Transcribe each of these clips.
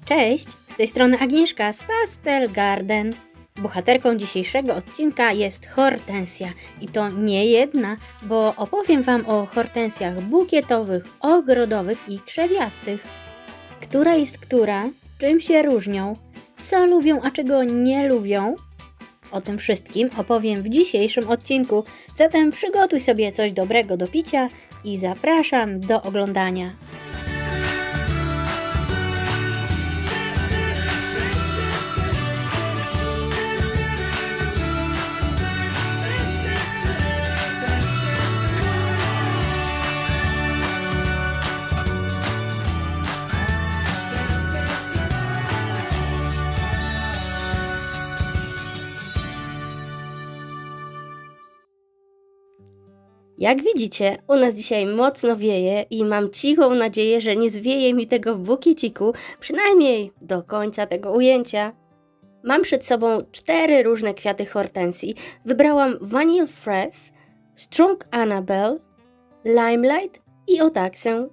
Cześć, z tej strony Agnieszka z Pastel Garden. Bohaterką dzisiejszego odcinka jest hortensja i to nie jedna, bo opowiem Wam o hortensjach bukietowych, ogrodowych i krzewiastych. Która jest która, czym się różnią, co lubią, a czego nie lubią? O tym wszystkim opowiem w dzisiejszym odcinku, zatem przygotuj sobie coś dobrego do picia i zapraszam do oglądania. Jak widzicie, u nas dzisiaj mocno wieje i mam cichą nadzieję, że nie zwieje mi tego w bukieciku, przynajmniej do końca tego ujęcia. Mam przed sobą 4 różne kwiaty hortensji. Wybrałam Vanille Fraise, Strong Annabelle, Limelight i Otaksę.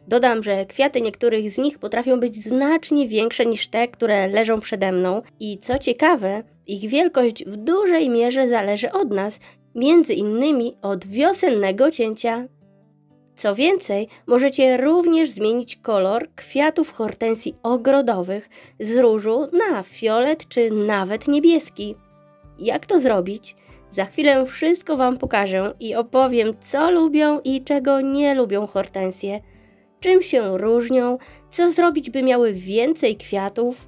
Dodam, że kwiaty niektórych z nich potrafią być znacznie większe niż te, które leżą przede mną i co ciekawe, ich wielkość w dużej mierze zależy od nas, między innymi od wiosennego cięcia. Co więcej, możecie również zmienić kolor kwiatów hortensji ogrodowych z różu na fiolet czy nawet niebieski. Jak to zrobić? Za chwilę wszystko Wam pokażę i opowiem, co lubią i czego nie lubią hortensje, czym się różnią, co zrobić, by miały więcej kwiatów,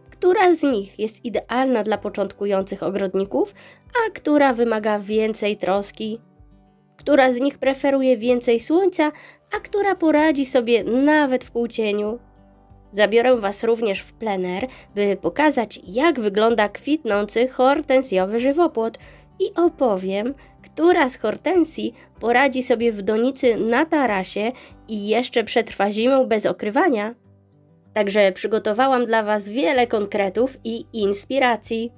która z nich jest idealna dla początkujących ogrodników, a która wymaga więcej troski, która z nich preferuje więcej słońca, a która poradzi sobie nawet w półcieniu. Zabiorę Was również w plener, by pokazać, jak wygląda kwitnący hortensjowy żywopłot i opowiem, która z hortensji poradzi sobie w donicy na tarasie i jeszcze przetrwa zimę bez okrywania. Także przygotowałam dla Was wiele konkretów i inspiracji.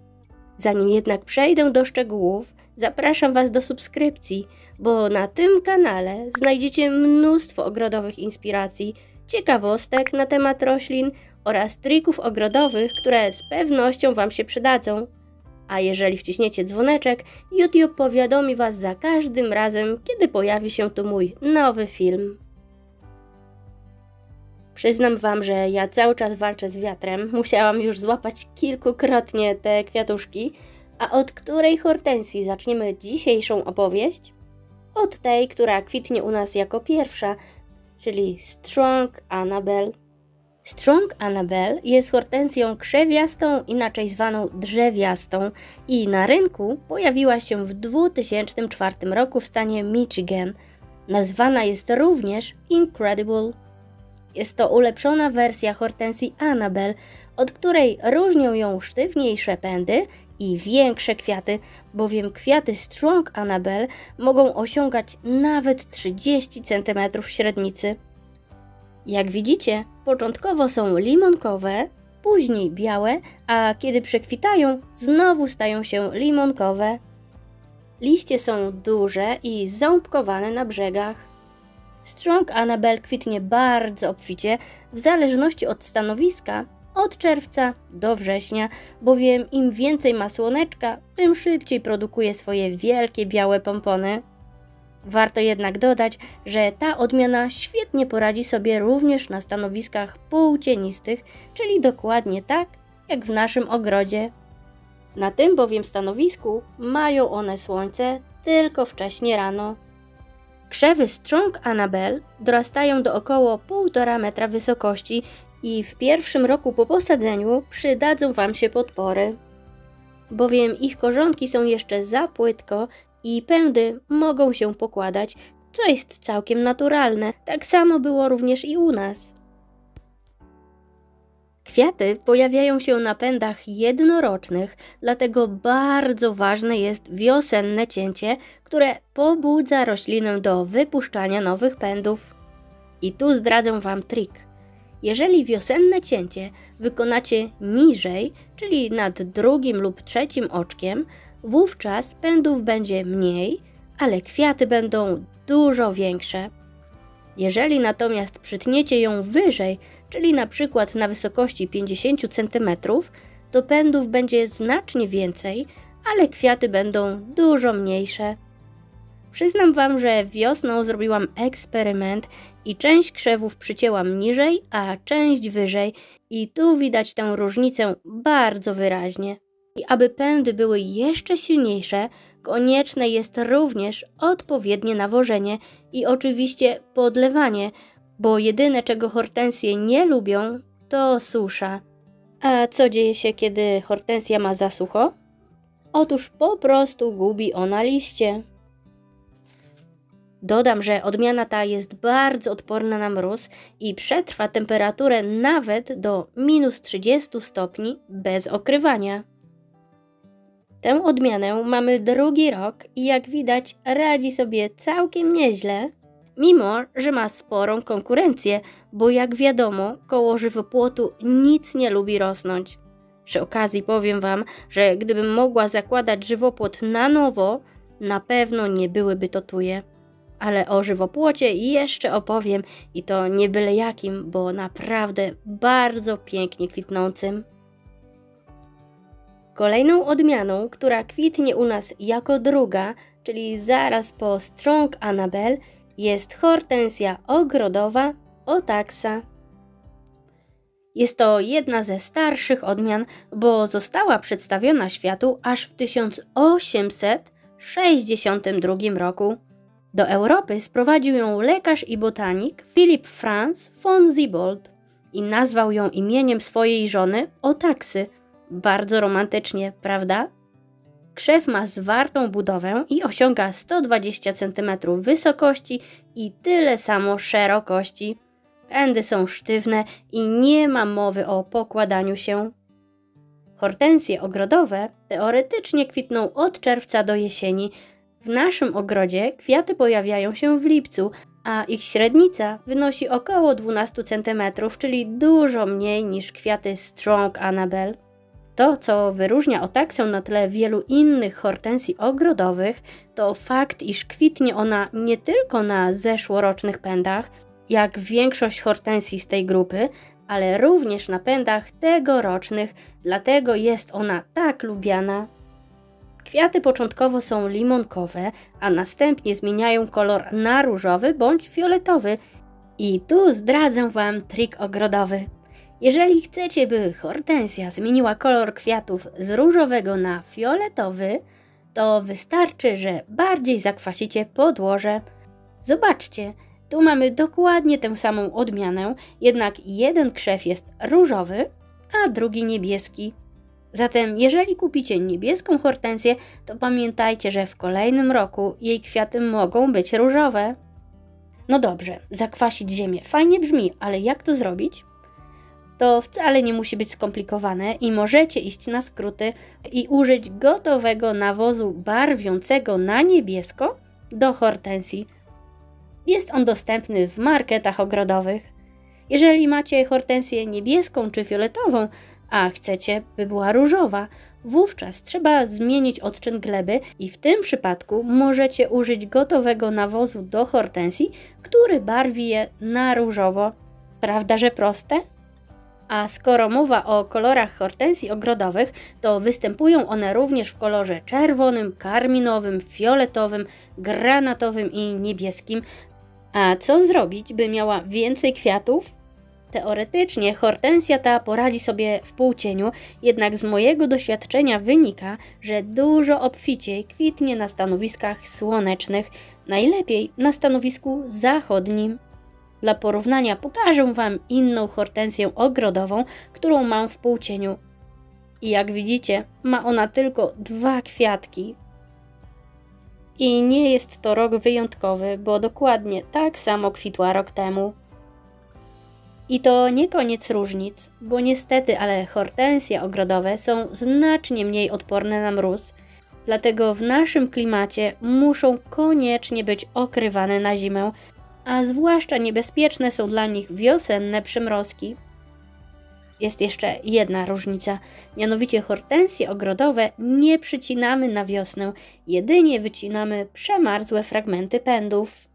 Zanim jednak przejdę do szczegółów, zapraszam Was do subskrypcji, bo na tym kanale znajdziecie mnóstwo ogrodowych inspiracji, ciekawostek na temat roślin oraz trików ogrodowych, które z pewnością Wam się przydadzą. A jeżeli wciśniecie dzwoneczek, YouTube powiadomi Was za każdym razem, kiedy pojawi się tu mój nowy film. Przyznam Wam, że ja cały czas walczę z wiatrem, musiałam już złapać kilkukrotnie te kwiatuszki. A od której hortensji zaczniemy dzisiejszą opowieść? Od tej, która kwitnie u nas jako pierwsza, czyli Strong Annabelle. Strong Annabelle jest hortensją krzewiastą, inaczej zwaną drzewiastą i na rynku pojawiła się w 2004 roku w stanie Michigan. Nazwana jest również Incredible. Jest to ulepszona wersja hortensji Annabelle, od której różnią ją sztywniejsze pędy i większe kwiaty, bowiem kwiaty Strong Annabelle mogą osiągać nawet 30 cm średnicy. Jak widzicie, początkowo są limonkowe, później białe, a kiedy przekwitają, znowu stają się limonkowe. Liście są duże i ząbkowane na brzegach. Strong Annabelle kwitnie bardzo obficie, w zależności od stanowiska, od czerwca do września, bowiem im więcej ma słoneczka, tym szybciej produkuje swoje wielkie białe pompony. Warto jednak dodać, że ta odmiana świetnie poradzi sobie również na stanowiskach półcienistych, czyli dokładnie tak jak w naszym ogrodzie. Na tym bowiem stanowisku mają one słońce tylko wcześnie rano. Krzewy Strong Annabelle dorastają do około 1,5 metra wysokości i w pierwszym roku po posadzeniu przydadzą Wam się podpory, bowiem ich korzonki są jeszcze za płytko i pędy mogą się pokładać, co jest całkiem naturalne. Tak samo było również i u nas. Kwiaty pojawiają się na pędach jednorocznych, dlatego bardzo ważne jest wiosenne cięcie, które pobudza roślinę do wypuszczania nowych pędów. I tu zdradzę Wam trik. Jeżeli wiosenne cięcie wykonacie niżej, czyli nad drugim lub trzecim oczkiem, wówczas pędów będzie mniej, ale kwiaty będą dużo większe. Jeżeli natomiast przytniecie ją wyżej, czyli na przykład na wysokości 50 cm, to pędów będzie znacznie więcej, ale kwiaty będą dużo mniejsze. Przyznam Wam, że wiosną zrobiłam eksperyment i część krzewów przycięłam niżej, a część wyżej i tu widać tę różnicę bardzo wyraźnie. I aby pędy były jeszcze silniejsze, konieczne jest również odpowiednie nawożenie i oczywiście podlewanie, bo jedyne czego hortensje nie lubią to susza. A co dzieje się, kiedy hortensja ma za sucho? Otóż po prostu gubi ona liście. Dodam, że odmiana ta jest bardzo odporna na mróz i przetrwa temperaturę nawet do -30 stopni bez okrywania. Tę odmianę mamy drugi rok i jak widać radzi sobie całkiem nieźle, mimo że ma sporą konkurencję, bo jak wiadomo koło żywopłotu nic nie lubi rosnąć. Przy okazji powiem Wam, że gdybym mogła zakładać żywopłot na nowo, na pewno nie byłyby to tuje. Ale o żywopłocie jeszcze opowiem i to nie byle jakim, bo naprawdę bardzo pięknie kwitnącym. Kolejną odmianą, która kwitnie u nas jako druga, czyli zaraz po Strong Annabelle, jest hortensja ogrodowa Otaxa. Jest to jedna ze starszych odmian, bo została przedstawiona światu aż w 1862 roku. Do Europy sprowadził ją lekarz i botanik Philipp Franz von Siebold i nazwał ją imieniem swojej żony Otaksy. Bardzo romantycznie, prawda? Krzew ma zwartą budowę i osiąga 120 cm wysokości i tyle samo szerokości. Pędy są sztywne i nie ma mowy o pokładaniu się. Hortensje ogrodowe teoretycznie kwitną od czerwca do jesieni. W naszym ogrodzie kwiaty pojawiają się w lipcu, a ich średnica wynosi około 12 cm, czyli dużo mniej niż kwiaty Strong Annabelle. To, co wyróżnia Otaksę na tle wielu innych hortensji ogrodowych, to fakt, iż kwitnie ona nie tylko na zeszłorocznych pędach, jak większość hortensji z tej grupy, ale również na pędach tegorocznych, dlatego jest ona tak lubiana. Kwiaty początkowo są limonkowe, a następnie zmieniają kolor na różowy bądź fioletowy. I tu zdradzę Wam trik ogrodowy. Jeżeli chcecie, by hortensja zmieniła kolor kwiatów z różowego na fioletowy, to wystarczy, że bardziej zakwasicie podłoże. Zobaczcie, tu mamy dokładnie tę samą odmianę, jednak jeden krzew jest różowy, a drugi niebieski. Zatem jeżeli kupicie niebieską hortensję, to pamiętajcie, że w kolejnym roku jej kwiaty mogą być różowe. No dobrze, zakwasić ziemię fajnie brzmi, ale jak to zrobić? To wcale nie musi być skomplikowane i możecie iść na skróty i użyć gotowego nawozu barwiącego na niebiesko do hortensji. Jest on dostępny w marketach ogrodowych. Jeżeli macie hortensję niebieską czy fioletową, a chcecie, by była różowa, wówczas trzeba zmienić odczyn gleby i w tym przypadku możecie użyć gotowego nawozu do hortensji, który barwi je na różowo. Prawda, że proste? A skoro mowa o kolorach hortensji ogrodowych, to występują one również w kolorze czerwonym, karminowym, fioletowym, granatowym i niebieskim. A co zrobić, by miała więcej kwiatów? Teoretycznie hortensja ta poradzi sobie w półcieniu, jednak z mojego doświadczenia wynika, że dużo obficiej kwitnie na stanowiskach słonecznych, najlepiej na stanowisku zachodnim. Dla porównania pokażę Wam inną hortensję ogrodową, którą mam w półcieniu. I jak widzicie, ma ona tylko 2 kwiatki. I nie jest to rok wyjątkowy, bo dokładnie tak samo kwitła rok temu. I to nie koniec różnic, bo niestety, ale hortensje ogrodowe są znacznie mniej odporne na mróz, dlatego w naszym klimacie muszą koniecznie być okrywane na zimę, a zwłaszcza niebezpieczne są dla nich wiosenne przymrozki. Jest jeszcze jedna różnica, mianowicie hortensje ogrodowe nie przycinamy na wiosnę, jedynie wycinamy przemarzłe fragmenty pędów.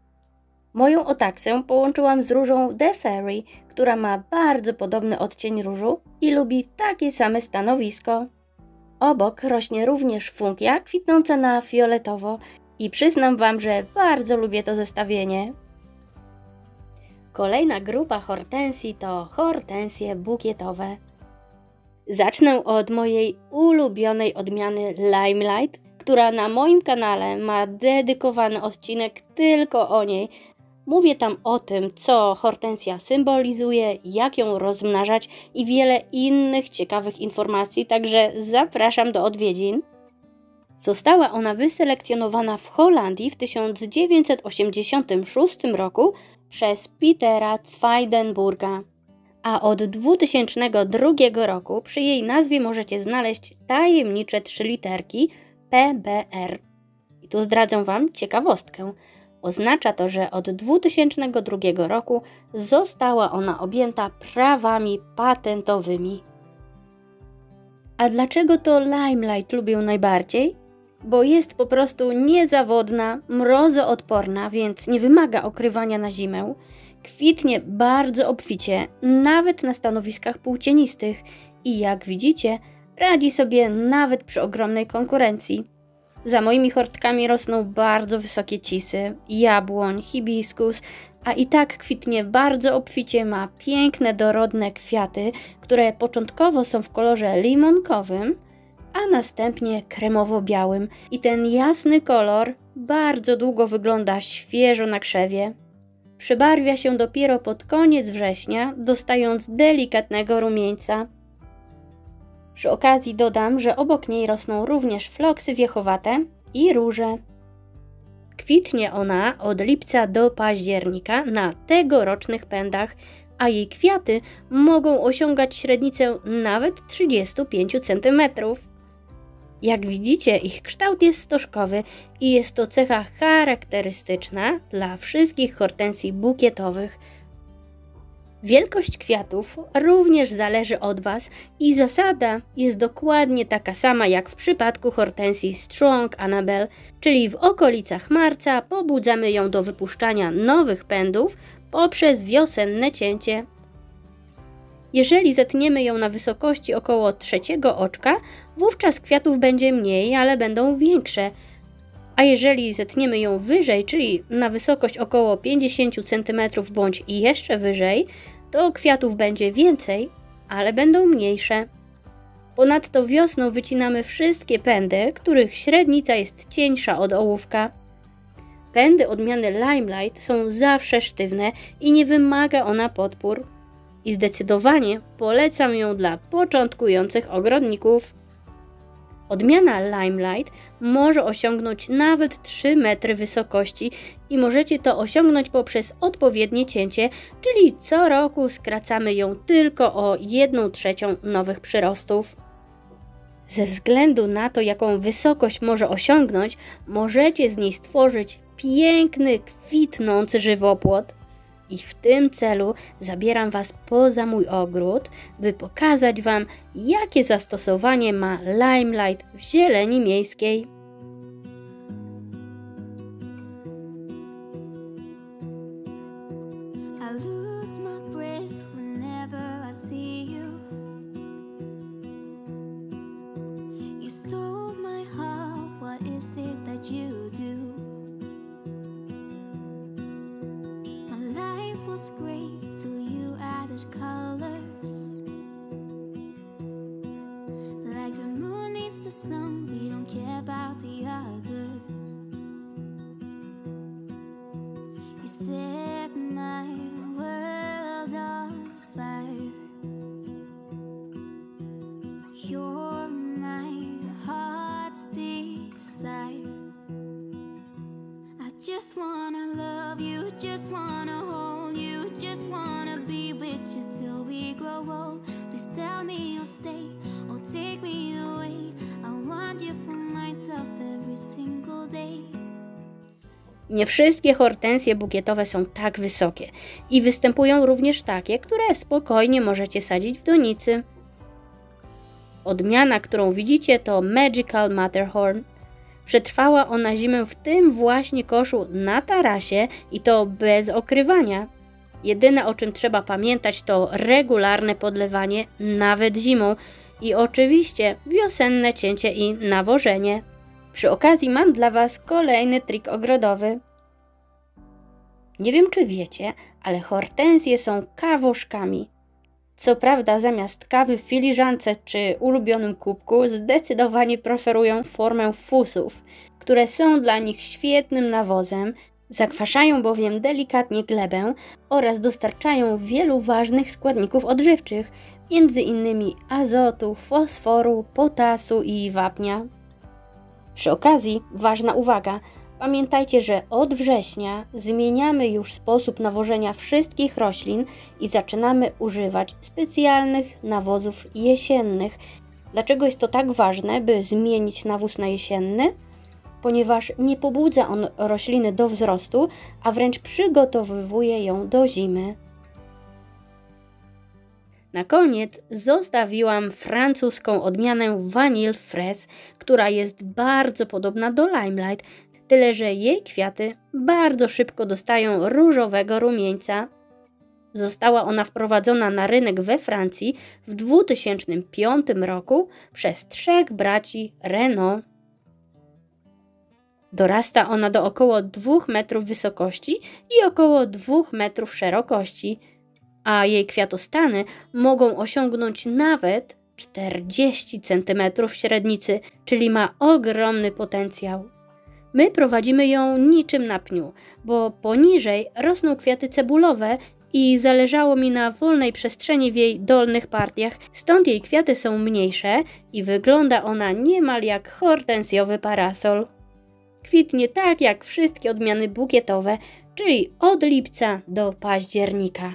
Moją otaksę połączyłam z różą The Fairy, która ma bardzo podobny odcień różu i lubi takie same stanowisko. Obok rośnie również funkia kwitnąca na fioletowo i przyznam Wam, że bardzo lubię to zestawienie. Kolejna grupa hortensji to hortensje bukietowe. Zacznę od mojej ulubionej odmiany Limelight, która na moim kanale ma dedykowany odcinek tylko o niej. Mówię tam o tym, co hortensja symbolizuje, jak ją rozmnażać i wiele innych ciekawych informacji, także zapraszam do odwiedzin. Została ona wyselekcjonowana w Holandii w 1986 roku przez Petera Zwijnenburga, a od 2002 roku przy jej nazwie możecie znaleźć tajemnicze 3 literki PBR. I tu zdradzę Wam ciekawostkę. Oznacza to, że od 2002 roku została ona objęta prawami patentowymi. A dlaczego to Limelight lubię najbardziej? Bo jest po prostu niezawodna, mrozoodporna, więc nie wymaga okrywania na zimę. Kwitnie bardzo obficie, nawet na stanowiskach półcienistych i jak widzicie, radzi sobie nawet przy ogromnej konkurencji. Za moimi hortkami rosną bardzo wysokie cisy, jabłoń, hibiskus, a i tak kwitnie bardzo obficie, ma piękne, dorodne kwiaty, które początkowo są w kolorze limonkowym, a następnie kremowo-białym i ten jasny kolor bardzo długo wygląda świeżo na krzewie. Przebarwia się dopiero pod koniec września, dostając delikatnego rumieńca. Przy okazji dodam, że obok niej rosną również floksy wiechowate i róże. Kwitnie ona od lipca do października na tegorocznych pędach, a jej kwiaty mogą osiągać średnicę nawet 35 cm. Jak widzicie, ich kształt jest stożkowy i jest to cecha charakterystyczna dla wszystkich hortensji bukietowych. Wielkość kwiatów również zależy od Was i zasada jest dokładnie taka sama jak w przypadku hortensji Strong Annabelle, czyli w okolicach marca pobudzamy ją do wypuszczania nowych pędów poprzez wiosenne cięcie. Jeżeli zetniemy ją na wysokości około 3 oczka, wówczas kwiatów będzie mniej, ale będą większe. A jeżeli zetniemy ją wyżej, czyli na wysokość około 50 cm bądź i jeszcze wyżej, to kwiatów będzie więcej, ale będą mniejsze. Ponadto wiosną wycinamy wszystkie pędy, których średnica jest cieńsza od ołówka. Pędy odmiany Limelight są zawsze sztywne i nie wymaga ona podpór. I zdecydowanie polecam ją dla początkujących ogrodników. Odmiana Limelight może osiągnąć nawet 3 metry wysokości i możecie to osiągnąć poprzez odpowiednie cięcie, czyli co roku skracamy ją tylko o 1/3 nowych przyrostów. Ze względu na to, jaką wysokość może osiągnąć, możecie z niej stworzyć piękny, kwitnący żywopłot. I w tym celu zabieram Was poza mój ogród, by pokazać Wam, jakie zastosowanie ma Limelight w zieleni miejskiej. Great till you added colors. Like the moon needs the sun, we don't care about the others. You set my world on fire. You're my heart's desire. I just wanna love you, just wanna hold you, just wanna be with you till we grow old. Please tell me you'll stay or take me away. I want you for myself every single day. Nie wszystkie hortensje bukietowe są tak wysokie i występują również takie, które spokojnie możecie sadzić w donicy. Odmiana, którą widzicie, to Magical Matterhorn. Przetrwała ona zimę w tym właśnie koszu na tarasie i to bez okrywania. Jedyne, o czym trzeba pamiętać, to regularne podlewanie, nawet zimą, i oczywiście wiosenne cięcie i nawożenie. Przy okazji mam dla Was kolejny trik ogrodowy. Nie wiem, czy wiecie, ale hortensje są kawoszkami. Co prawda, zamiast kawy w filiżance czy ulubionym kubku zdecydowanie preferują formę fusów, które są dla nich świetnym nawozem, zakwaszają bowiem delikatnie glebę oraz dostarczają wielu ważnych składników odżywczych, m.in. azotu, fosforu, potasu i wapnia. Przy okazji, ważna uwaga, pamiętajcie, że od września zmieniamy już sposób nawożenia wszystkich roślin i zaczynamy używać specjalnych nawozów jesiennych. Dlaczego jest to tak ważne, by zmienić nawóz na jesienny? Ponieważ nie pobudza on rośliny do wzrostu, a wręcz przygotowuje ją do zimy. Na koniec zostawiłam francuską odmianę Vanille Fraise, która jest bardzo podobna do Limelight, tyle że jej kwiaty bardzo szybko dostają różowego rumieńca. Została ona wprowadzona na rynek we Francji w 2005 roku przez 3 braci Renaud. Dorasta ona do około 2 metrów wysokości i około 2 metrów szerokości, a jej kwiatostany mogą osiągnąć nawet 40 cm średnicy, czyli ma ogromny potencjał. My prowadzimy ją niczym na pniu, bo poniżej rosną kwiaty cebulowe i zależało mi na wolnej przestrzeni w jej dolnych partiach, stąd jej kwiaty są mniejsze i wygląda ona niemal jak hortensjowy parasol. Kwitnie tak jak wszystkie odmiany bukietowe, czyli od lipca do października.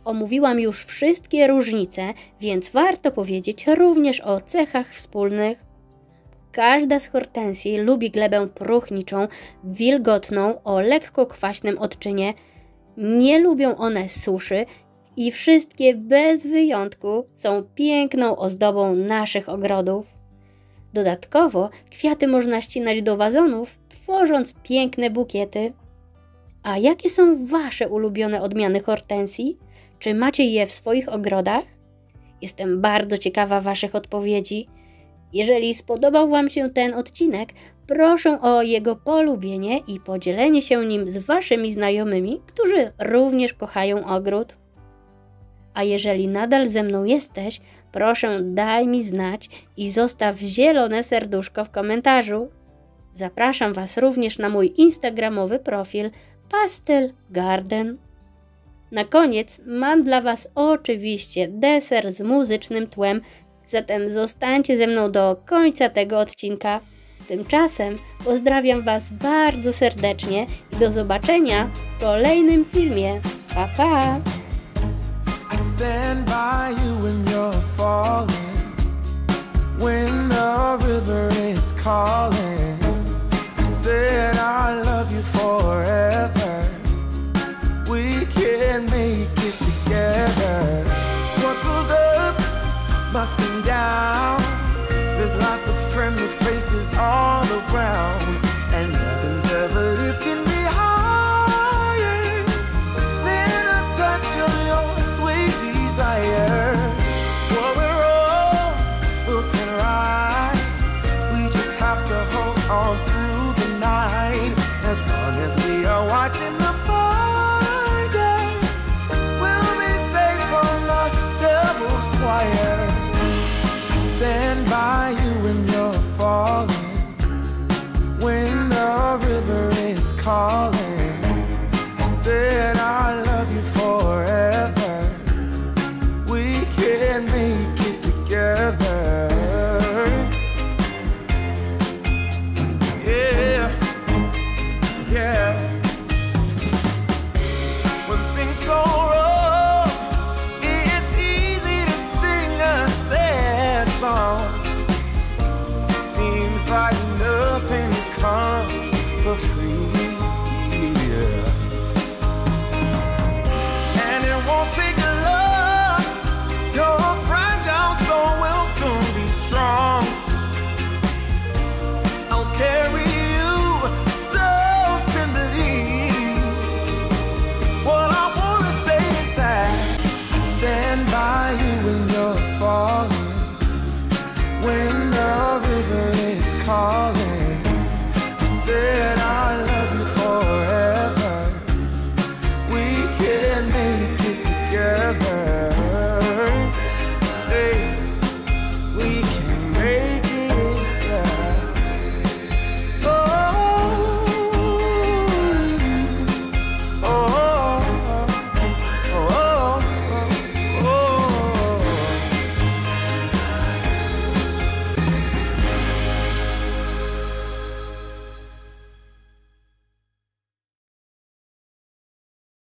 Omówiłam już wszystkie różnice, więc warto powiedzieć również o cechach wspólnych. Każda z hortensji lubi glebę próchniczą, wilgotną, o lekko kwaśnym odczynie. Nie lubią one suszy i wszystkie bez wyjątku są piękną ozdobą naszych ogrodów. Dodatkowo kwiaty można ścinać do wazonów, tworząc piękne bukiety. A jakie są Wasze ulubione odmiany hortensji? Czy macie je w swoich ogrodach? Jestem bardzo ciekawa Waszych odpowiedzi. Jeżeli spodobał Wam się ten odcinek, proszę o jego polubienie i podzielenie się nim z Waszymi znajomymi, którzy również kochają ogród. A jeżeli nadal ze mną jesteś, proszę daj mi znać i zostaw zielone serduszko w komentarzu. Zapraszam Was również na mój instagramowy profil Pastel Garden. Na koniec mam dla Was oczywiście deser z muzycznym tłem, zatem zostańcie ze mną do końca tego odcinka. Tymczasem pozdrawiam Was bardzo serdecznie i do zobaczenia w kolejnym filmie. Pa, pa! Stand by you when you're falling, when the river is calling. I said I love you forever. We can make it together. What goes up must come down. There's lots of friendly faces all around, and nothing's ever lifting me higher than a touch of your sweet desire. Well, we're all built and right. We just have to hold on through the night. As long as we are watching the fire, we'll be safe from the devil's choir. I stand by you when you're falling, when the river is calling. I said I love you forever. We can